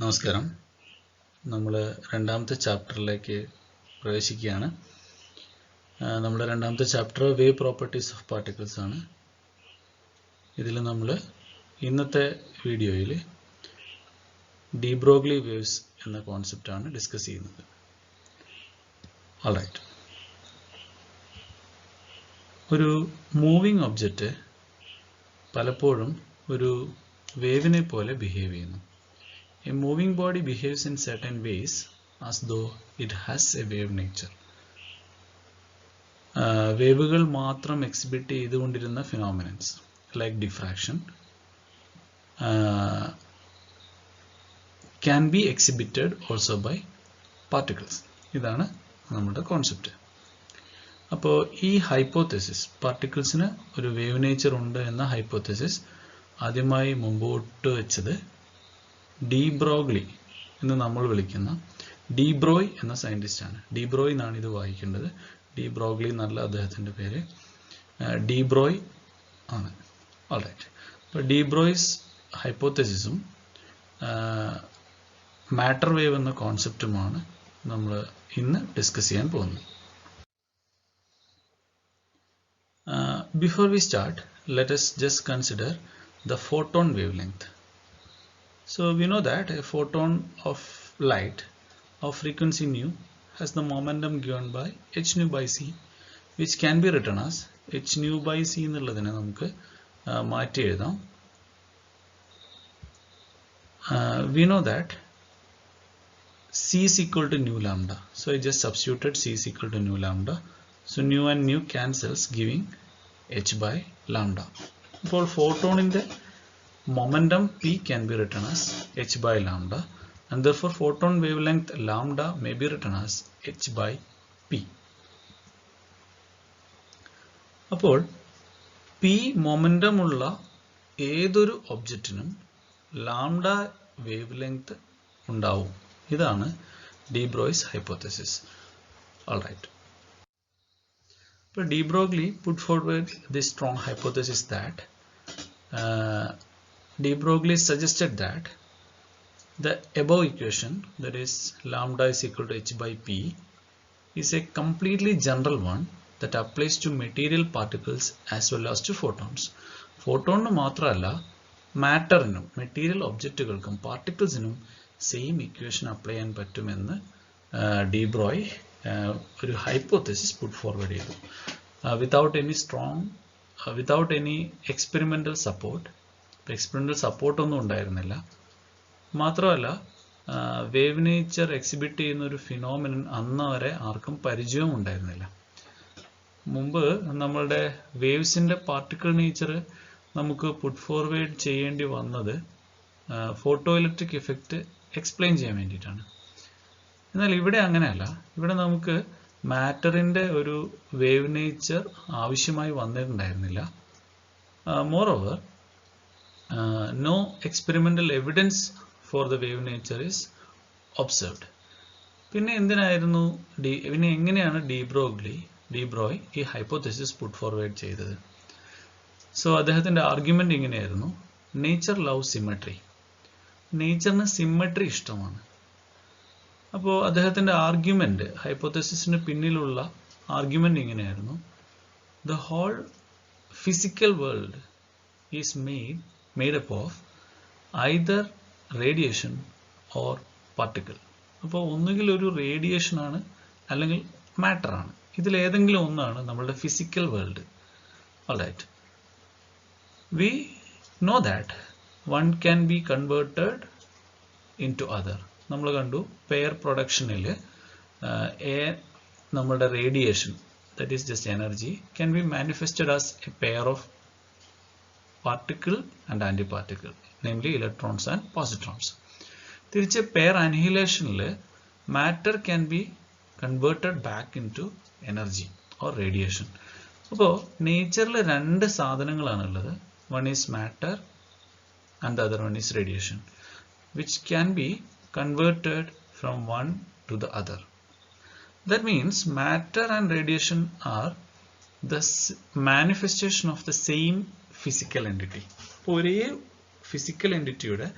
നമസ്കാരം. നമ്മൾ രണ്ടാമത്തെ ചാപ്റ്ററിലേക്ക് പ്രവേശിക്കുകയാണ്. നമ്മുടെ രണ്ടാമത്തെ chapter wave properties of particles ആണ്. ഇതിൽ നമ്മൾ ഇന്നത്തെ വീഡിയോയിൽ ഡി ബ്രോഗ്ലി വേവ്സ് എന്ന കോൺസെപ്റ്റാണ് ഡിസ്കസ് ചെയ്യുന്നത്. ഓൾറൈറ്റ്, ഒരു മൂവിങ് ഒബ്ജക്റ്റ് പലപ്പോഴും ഒരു വേവിനെ പോലെ ബിഹേവ് ചെയ്യുന്നു. A moving body behaves in certain ways as though it has a wave nature. വേവുകൾ മാത്രം എക്സിബിറ്റ് ചെയ്തുകൊണ്ടിരുന്ന phenomenons like diffraction can be exhibited also by particles. ഇതാണ് നമ്മുടെ കോൺസെപ്റ്റ്. അപ്പോൾ ഈ ഹൈപ്പോതെസിസ്, പാർട്ടിക്കിൾസിന് ഒരു വേവ് നേച്ചർ ഉണ്ട് എന്ന ഹൈപ്പോതെസിസ് ആദ്യമായി മുമ്പോട്ട് വെച്ചത് ഡി ബ്രോഗ്ലി എന്ന് നമ്മൾ വിളിക്കുന്ന ഡി ബ്രോയ് എന്ന സയൻറ്റിസ്റ്റാണ്. ഡി ബ്രോയ് എന്നാണ് ഇത് വായിക്കേണ്ടത്. ഡി ബ്രോഗ്ലി എന്നല്ല അദ്ദേഹത്തിൻ്റെ പേര്, ഡി ബ്രോയ് ആണ്. ഓൾറൈറ്റ്, അപ്പോൾ ഡി ബ്രോയ്സ് ഹൈപ്പോതെസിസും മാറ്റർ വേവ് എന്ന കോൺസെപ്റ്റുമാണ് നമ്മൾ ഇന്ന് ഡിസ്കസ് ചെയ്യാൻ പോകുന്നത്. Before we start, let us just consider the photon wavelength. So we know that a photon of light of frequency nu has the momentum given by h nu by c, which can be written as h nu by c എന്നുള്ളതിനെ നമുക്ക് മാറ്റി എഴുതാം. We know that c is equal to nu lambda, so I just substituted c is equal to nu lambda. So nu and nu cancels, giving h by lambda. അപ്പോൾ ഫോട്ടോണിന്റെ momentum p can be written as h by lambda, and therefore photon wavelength lambda may be written as h by p. അപ്പോൾ p momentum ഉള്ള ഏതൊരു ഒബ്ജക്റ്റിനും lambda wave length ഉണ്ടാവും. ഇതാണ് D ബ്രോയ്സ് hypothesis. Alright, അപ്പോൾ D Broglie put forward this strong hypothesis that De Broglie suggested that the above equation, that is lambda is equal to h by p, is a completely general one that applies to material particles as well as to photons. Photon മാത്രമല്ല, മാറ്ററിനും material ഒബ്ജക്റ്റുകൾക്കും പാർട്ടിക്കിൾസിനും same equation apply ചെയ്യാൻ പറ്റുമെന്ന് de Broglie ഒരു hypothesis put forward ചെയ്തു. Without any experimental support. Experimental സപ്പോർട്ടൊന്നും ഉണ്ടായിരുന്നില്ല. മാത്രമല്ല, വേവ് നേച്ചർ എക്സിബിറ്റ് ചെയ്യുന്ന ഒരു ഫിനോമിനൻ അന്ന് വരെ ആർക്കും പരിചയവും ഉണ്ടായിരുന്നില്ല. മുമ്പ് നമ്മളുടെ വേവ്സിൻ്റെ പാർട്ടിക്കിൾ നേച്ചർ നമുക്ക് പുട്ട് ഫോർവേഡ് ചെയ്യേണ്ടി വന്നത് ഫോട്ടോ ഇലക്ട്രിക് ഇഫക്റ്റ് എക്സ്പ്ലെയിൻ ചെയ്യാൻ വേണ്ടിയിട്ടാണ്. എന്നാൽ ഇവിടെ അങ്ങനെയല്ല. ഇവിടെ നമുക്ക് മാറ്ററിൻ്റെ ഒരു വേവ് നേച്ചർ ആവശ്യമായി വന്നിട്ടുണ്ടായിരുന്നില്ല. Moreover, no experimental evidence for the wave nature is observed. പിന്നെ എന്തിനായിരുന്നു എങ്ങനെയാണ് ഡി ബ്രോയ് ഈ ഹൈപ്പോതെസിസ് പുട്ട് ഫോർവേഡ് ചെയ്തത്? സോ അദ്ദേഹത്തിൻ്റെ ആർഗ്യുമെൻ്റ് ഇങ്ങനെയായിരുന്നു: നേച്ചർ ലവ് സിമെട്രി. നേച്ചറിന് സിമെട്രി ഇഷ്ടമാണ്. അപ്പോൾ അദ്ദേഹത്തിൻ്റെ ആർഗ്യുമെൻ്റ്, ഹൈപ്പോതെസിസിന് പിന്നിലുള്ള ആർഗ്യുമെൻ്റ് ഇങ്ങനെയായിരുന്നു: the whole physical world is made up of either radiation or particle. അപ്പോൾ ഒന്നുകിൽ ഒരു റേഡിയേഷൻ ആണ് അല്ലെങ്കിൽ മാറ്റർ ആണ്. ഇതിലേതെങ്കിലും ഒന്നാണ് നമ്മളുടെ physical world. Alright, we know that one can be converted into other. നമ്മൾ കണ്ടു പെയർ പ്രൊഡക്ഷനിൽ നമ്മളുടെ radiation, that is just energy, can be manifested as a pair of particle and antiparticle, namely electrons and positrons. തിരിച്ച് pair അനിഹിലേഷനിൽ matter can be converted back into energy or radiation. അപ്പോൾ നേച്ചറിൽ രണ്ട് സാധനങ്ങളാണുള്ളത്. One is matter and the other one is radiation, which can be converted from one two the other. That means matter and radiation are the manifestation of the same physical entity. ഒരേ physical എൻറ്റിറ്റിയുടെ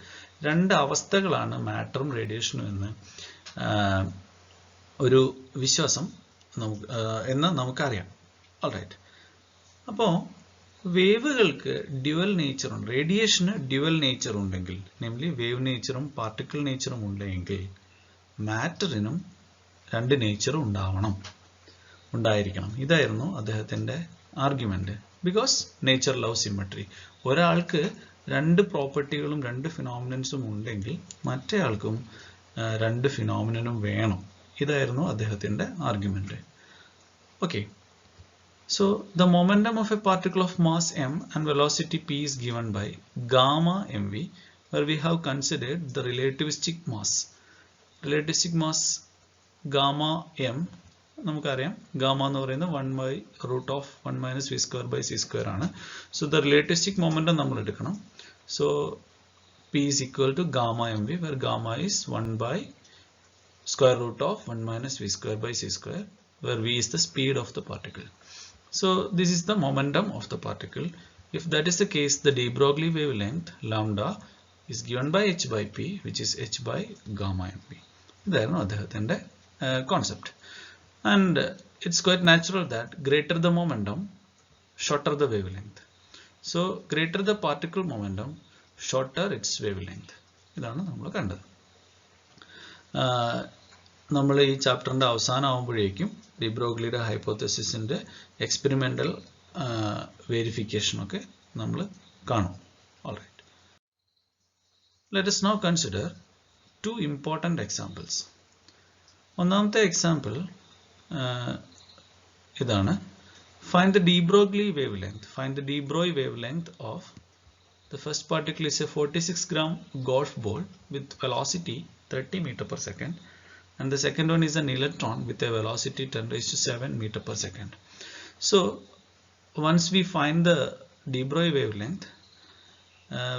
രണ്ട് അവസ്ഥകളാണ് മാറ്ററും റേഡിയേഷനും എന്ന് ഒരു വിശ്വാസം എന്ന് നമുക്കറിയാം. Alright. അപ്പോൾ വേവുകൾക്ക് dual nature ഉണ്ട്. റേഡിയേഷന് dual nature ഉണ്ടെങ്കിൽ, നെയിംലി വേവ് നേച്ചറും പാർട്ടിക്കിൾ നേച്ചറും ഉണ്ടെങ്കിൽ മാറ്ററിനും രണ്ട് നേച്ചറും ഉണ്ടായിരിക്കണം. ഇതായിരുന്നു അദ്ദേഹത്തിൻ്റെ argument. Because nature love symmetry. ഒരാൾക്ക് രണ്ട് പ്രോപ്പർട്ടികളും രണ്ട് ഫിനോമിനൻസും ഉണ്ടെങ്കിൽ മറ്റേ ആൾക്കും രണ്ട് ഫിനോമിനനും വേണം. ഇതായിരുന്നു അദ്ദേഹത്തിൻ്റെ argument. Okay. So the momentum of a particle of mass m and velocity p is given by gamma mv, where we have considered the relativistic mass. Relativistic mass gamma m നമുക്കറിയാം, ഗാമ എന്ന് പറയുന്നത് 1/√(1 - v² / c² ആണ്. So the relativistic momentum നമ്മൾ എടുക്കണം. So p is equal to gamma mv, where gamma is 1/√(1 - v² / c², where v is the speed of the particle. So this is the momentum of the particle. If that is the case, the de Broglie wavelength lambda is given by h by p, which is h by gamma mv. ഇതായിരുന്നു അദ്ദേഹത്തിൻ്റെ concept. And it's quite natural that greater the momentum, shorter the wavelength. So greater the particle momentum, shorter its wavelength. ഇതാണ് നമ്മൾ കണ്ടത്. നമ്മൾ ഈ ചാപ്റ്ററിൻ്റെ അവസാനമാകുമ്പോഴേക്കും D ബ്രോഗ്ലിയുടെ ഹൈപ്പോത്തസിസിൻ്റെ experimental വേരിഫിക്കേഷനൊക്കെ നമ്മൾ കാണും. Alright. Let us now consider two important examples. ഒന്നാമത്തെ എക്സാമ്പിൾ ഇതാണ്. Find the de Broglie wavelength. Find the de Broglie wavelength of the first particle is a 46 gram golf ball with velocity 30 meter per second. And the second one is an electron with a velocity 10⁷ meter per second. So once we find the de Broglie wavelength,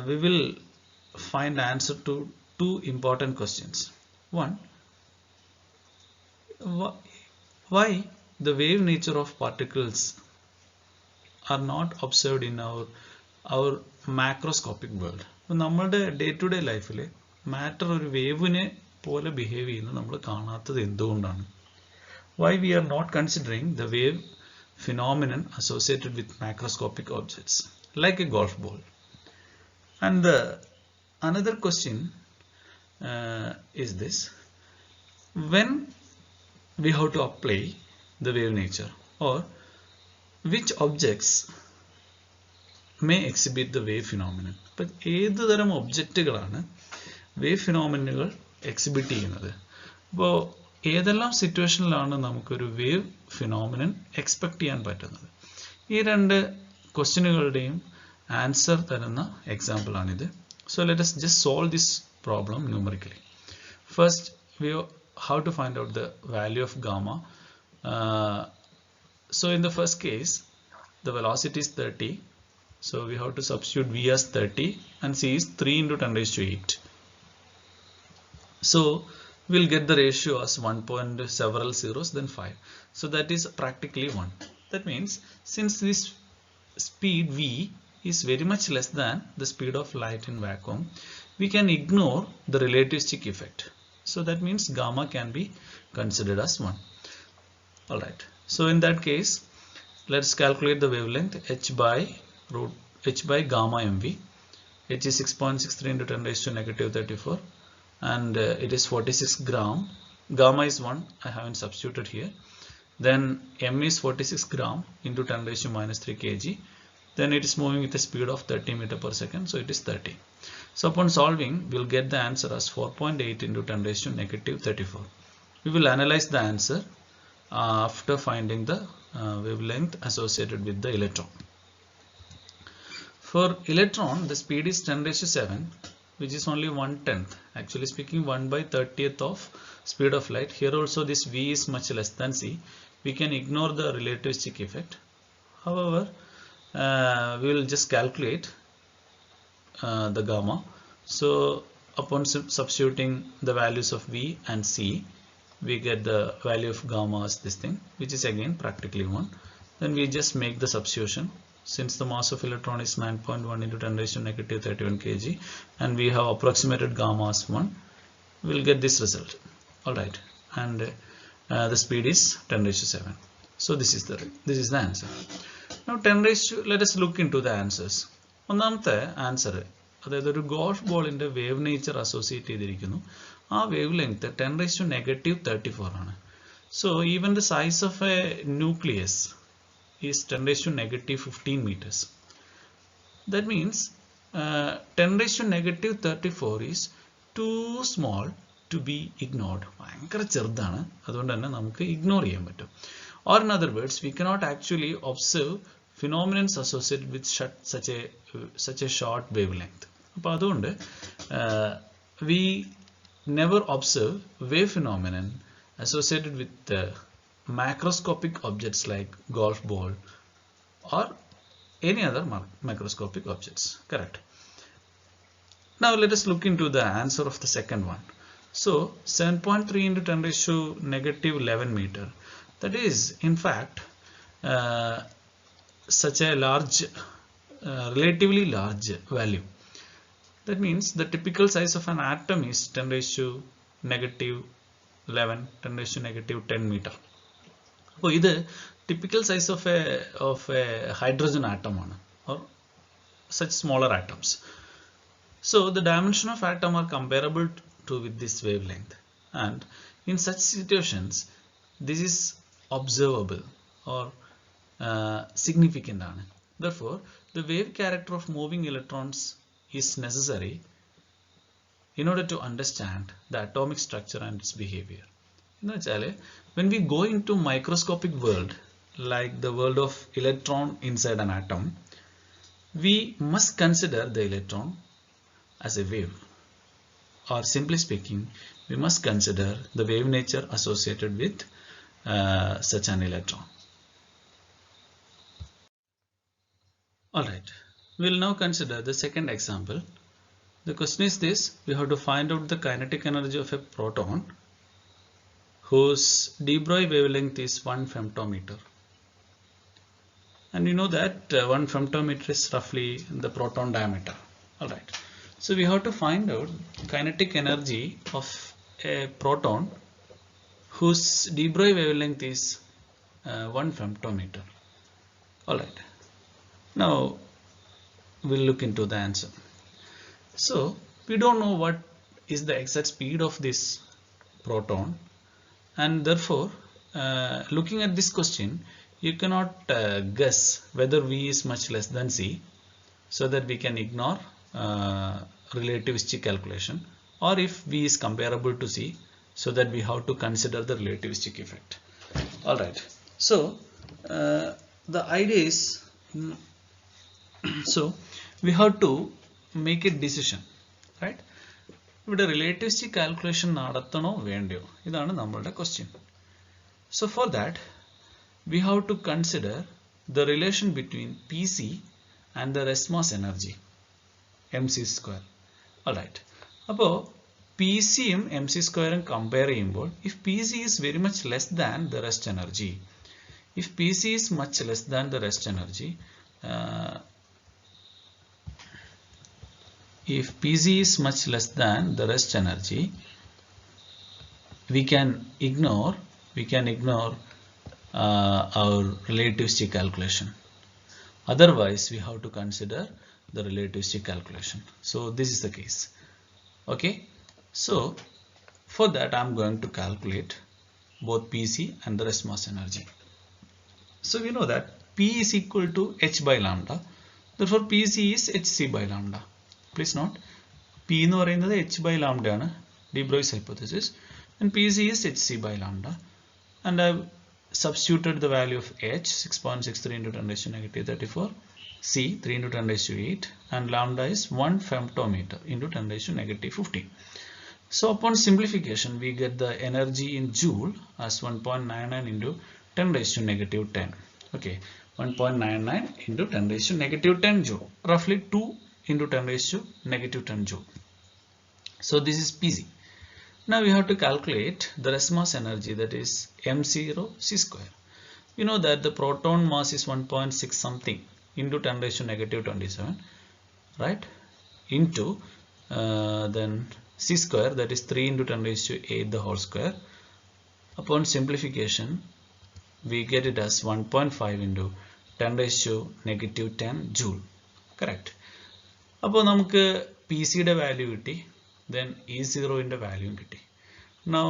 we will find answer to two important questions. One, why the wave nature of particles are not observed in our macroscopic world. നമ്മളുടെ day to day ലൈഫിൽ matter ഒരു വേവിനെ പോലെ behave ചെയ്യുന്നത് നമ്മൾ കാണാത്തത് എന്തുകൊണ്ടാണ്? Why we are not considering the wave phenomenon associated with macroscopic objects like a golf ball? And the another question is this: when we have to apply the wave nature, or which objects may exhibit the wave phenomenon? But ഏത് തരം ഒബ്ജക്റ്റുകളാണ് wave ഫിനോമിനുകൾ exhibit ചെയ്യുന്നത്? അപ്പോൾ ഏതെല്ലാം സിറ്റുവേഷനിലാണ് നമുക്കൊരു wave phenomenon expect ചെയ്യാൻ പറ്റുന്നത്? ഈ രണ്ട് ക്വസ്റ്റ്യനുകളുടെയും ആൻസർ തരുന്ന എക്സാമ്പിളാണിത്. So let us just solve this problem numerically. First, we how to find out the value of gamma. So in the first case, the velocity is 30. So we have to substitute v as 30 and c is 3 × 10⁸. So we'll get the ratio as 1 point several zeros, then 5. So that is practically 1. That means since this speed v is very much less than the speed of light in vacuum, we can ignore the relativistic effect. So that means gamma can be considered as 1. Alright. So in that case, let's calculate the wavelength h by gamma mv. H is 6.63 × 10⁻⁻34. And it is 46 gram. Gamma is 1. I haven't substituted here. Then m is 46 gram into 10⁻³ kg. Then it is moving with a speed of 30 meter per second. So it is 30. So upon solving, we'll get the answer as 4.8 × 10⁻⁻34. We will analyze the answer after finding the wavelength associated with the electron. For electron, the speed is 10⁻⁷, which is only 1/10. Actually speaking, 1/30th of speed of light. Here also this v is much less than c. We can ignore the relativistic effect. However, we will just calculate the gamma. So upon substituting the values of v and c, we get the value of gamma as this thing, which is again practically 1. Then we just make the substitution since the mass of electron is 9.1 into 10 raised to negative 31 kg and we have approximated gamma as 1, we will get this result. Alright, and the speed is 10 raised to 7. So this is the answer. Now 10 raised to, let us look into the answers. ഒന്നാമത്തെ answer, അതായത് ഒരു golf ബോളിന്റെ wave nature associate ചെയ്തിരിക്കുന്നു. ആ wave length 10 raised to negative 34 ആണ്. So even the size of a nucleus is 10 raised to negative 15 meters. That means 10 raised to negative 34 is too small to be ignored. ഭയങ്കര ചെറുതാണ്, അതുകൊണ്ട് തന്നെ നമുക്ക് ignore ചെയ്യാൻ പറ്റും. Or in other words, we cannot actually observe phenomena associated with such a short wavelength. അപ്പോൾ അതുകൊണ്ട് we never observe wave phenomenon associated with macroscopic objects like golf ball or any other macroscopic objects. Correct. Now let us look into the answer of the second one. So 7.3 into 10 raised to negative 11 meter. That is in fact such a large, relatively large value. That means the typical size of an atom is 10 raised to negative 11, 10 raised to negative 10 meter. So this is typical size of a hydrogen atom or such smaller atoms. So the dimension of atom are comparable to with this wavelength, and in such situations this is observable or significant. Therefore the wave character of moving electrons is necessary in order to understand the atomic structure and its behavior. When we go into microscopic world like the world of electron inside an atom, we must consider the electron as a wave, or simply speaking, we must consider the wave nature associated with such an electron. Alright, we will now consider the second example. The question is this: we have to find out the kinetic energy of a proton whose de Broglie wavelength is 1 femtometer. And you know that 1 femtometer is roughly the proton diameter. Alright, so we have to find out kinetic energy of a proton whose de Broglie wavelength is 1 femtometer. Alright, now we'll look into the answer. So we don't know what is the exact speed of this proton, and therefore looking at this question you cannot guess whether V is much less than C, so that we can ignore relativistic calculation, or if V is comparable to C, so that we have to consider the relativistic effect. Alright, so the idea is so we have to make a decision, right? ഇവിടെ relativistic calculation നടത്തണോ വേണ്ടയോ, ഇതാണ് നമ്മളുടെ question. So for that we have to consider the relation between Pc and the rest mass energy, mc square. Alright, അപ്പോൾ Pc യും mc square ഉം compare ചെയ്യുമ്പോൾ, if Pc is very much less than the rest energy, if Pc is much less than the rest energy, if Pc is much less than the rest energy, we can ignore our relativistic calculation. Otherwise we have to consider the relativistic calculation. So this is the case. Okay, so for that I am going to calculate both Pc and the rest mass energy. So we know that P is equal to h by lambda, therefore Pc is hc by lambda. Please note, P എന്ന് പറയുന്നത് h by lambda ആണ്, de Broglie's hypothesis, and Pc is hc by lambda, and I have substituted the value of h 6.63 into 10 raised to negative 34, C 3 into 10 raised to 8, and lambda is 1 femtometer into 10 raised to negative 15. So upon simplification we get the energy in joule as 1.99 into 10 raised to negative 10. Okay, 1.99 into 10 raised to negative 10 joule, roughly 2 into 10 raised to negative 10 joule. So this is Pc. Now we have to calculate the rest mass energy, that is m0 c square. We know that the proton mass is 1.6 something, into 10 raised to negative 27, right, into then c square, that is 3 into 10 raised to 8 the whole square. Upon simplification, we get it as 1.5 into 10 raised to negative 10 joule. Correct. അപ്പോൾ നമുക്ക് P സിയുടെ value കിട്ടി, then E0ന്റെ വാല്യൂയും കിട്ടി. Now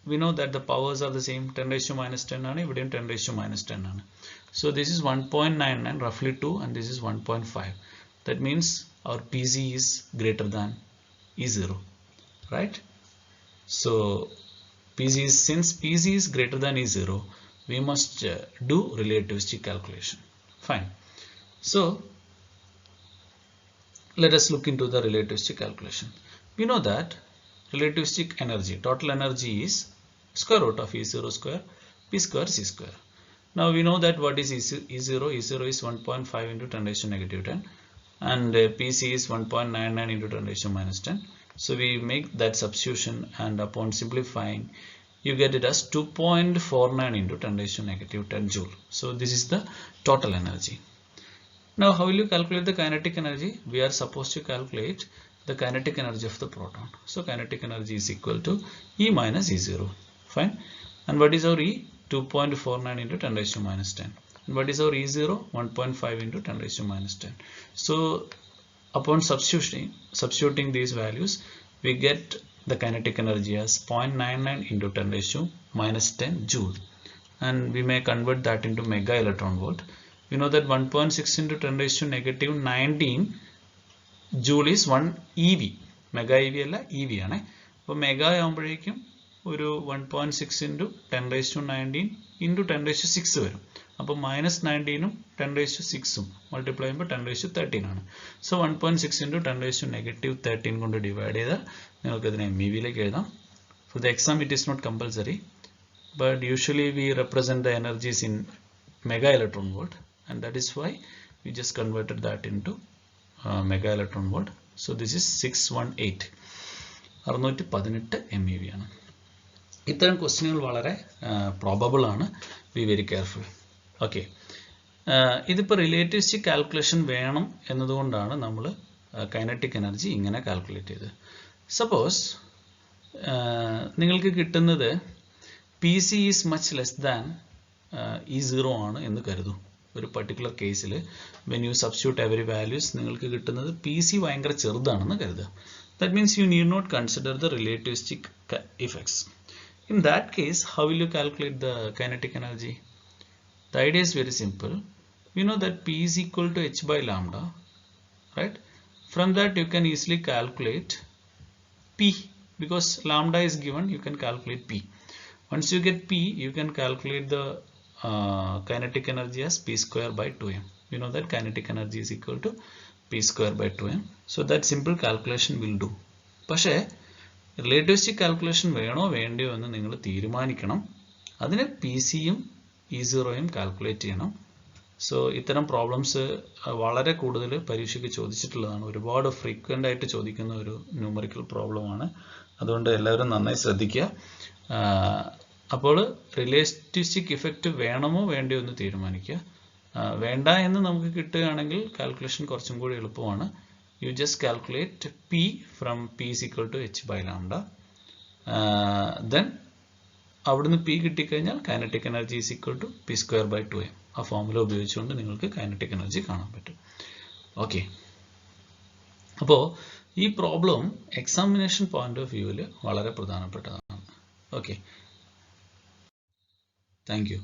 we know that the powers are the same, 10 raised to minus 10 ആണ്, ഇവിടെയും 10 raised to minus 10 ആണ്. So this is 1.99 roughly 2 and this is 1.5. That means our PC is greater than E0, right? So since PC is greater than E0, we must do relativistic calculation. Fine. So let us look into the relativistic calculation. We know that relativistic energy, total energy, is square root of E0 square P square C square. Now we know that what is E0? E0 is 1.5 into 10 raised to negative 10 and PC is 1.99 into 10 raised to minus 10. So we make that substitution and upon simplifying you get it as 2.49 into 10 raised to negative 10 joule. So this is the total energy. Now how will you calculate the kinetic energy? We are supposed to calculate the kinetic energy of the proton. So kinetic energy is equal to E minus E0. Fine. And what is our E? 2.49 into 10 raised to minus 10. And what is our E0? 1.5 into 10 raised to minus 10. So upon substituting these values, we get the kinetic energy as 0.99 into 10 raised to minus 10 joule. And we may convert that into mega electron volt. We know that 1.6 into 10 raised to negative 19 joule is 1 EV. Mega EV alla EV ആണ്. അപ്പോൾ മെഗ ആകുമ്പോഴേക്കും ഒരു 1.6 into 10 raised to 19 into 10 raised to 6 വരും. അപ്പോൾ minus 19ഉം 10 raised to 6ഉം multiply ചെയ്യുമ്പോൾ 10 raised to 13 ആണ്. So 1.6 into 10 raised to negative 13 കൊണ്ട് divide ചെയ്താൽ നിങ്ങൾക്ക് ഇതിനെ MEV-യിലേക്ക് എഴുതാം. For the exam it is not compulsory, but usually we represent the energies in mega electron volt. And that is why we just converted that into mega electron volt. So this is 618 MeV ആണ്. ഇത്തരം ക്വസ്റ്റ്യനുകൾ വളരെ probable ആണ്. Be very careful. Okay, ഇതിപ്പോൾ relativistic calculation വേണം എന്നതുകൊണ്ടാണ് നമ്മൾ kinetic energy ഇങ്ങനെ calculate ചെയ്തത്. സപ്പോസ് നിങ്ങൾക്ക് കിട്ടുന്നത് P C is much less than E0 ആണ് എന്ന് കരുതൂ. ഒരു പർട്ടിക്കുലർ കേസിൽ when you substitute every values നിങ്ങൾക്ക് കിട്ടുന്നത് പി സി ഭയങ്കര ചെറുതാണെന്ന് കരുതുക. That means you need not consider the relativistic effects. In that case, how will you calculate the kinetic energy? The idea is very simple. We know that P is equal to h by lambda, right? From that you can easily calculate P, because lambda is given, you can calculate P. Once you get P, you can calculate the kinetic energy as P square by 2m. You know that kinetic energy is equal to P square by 2m. So that simple calculation will do. പക്ഷേ relativistic calculation വേണോ വേണ്ടയോ എന്ന് നിങ്ങൾ തീരുമാനിക്കണം. അതിന് P സിയും E0യും calculate ചെയ്യണം. So ഇത്തരം പ്രോബ്ലംസ് വളരെ കൂടുതൽ പരീക്ഷയ്ക്ക് ചോദിച്ചിട്ടുള്ളതാണ്. ഒരുപാട് ഫ്രീക്വൻ്റ് ആയിട്ട് ചോദിക്കുന്ന ഒരു ന്യൂമറിക്കൽ പ്രോബ്ലമാണ്. അതുകൊണ്ട് എല്ലാവരും നന്നായി ശ്രദ്ധിക്കുക. അപ്പോൾ റിലേറ്റിവിസ്റ്റിക് ഇഫക്റ്റ് വേണമോ വേണ്ടയോ എന്ന് തീരുമാനിക്കുക. വേണ്ട എന്ന് നമുക്ക് കിട്ടുകയാണെങ്കിൽ കാൽക്കുലേഷൻ കുറച്ചും കൂടി എളുപ്പമാണ്. You just calculate P from P is equal to h by lambda. Then അവിടുന്ന് P കിട്ടിക്കഴിഞ്ഞാൽ kinetic energy is equal to P square by 2m. ആ ഫോർമുല ഉപയോഗിച്ചുകൊണ്ട് നിങ്ങൾക്ക് kinetic energy കാണാൻ പറ്റും. ഓക്കെ, അപ്പോൾ ഈ പ്രോബ്ലം എക്സാമിനേഷൻ പോയിന്റ് ഓഫ് വ്യൂവിൽ വളരെ പ്രധാനപ്പെട്ടതാണ്. Okay, thank you.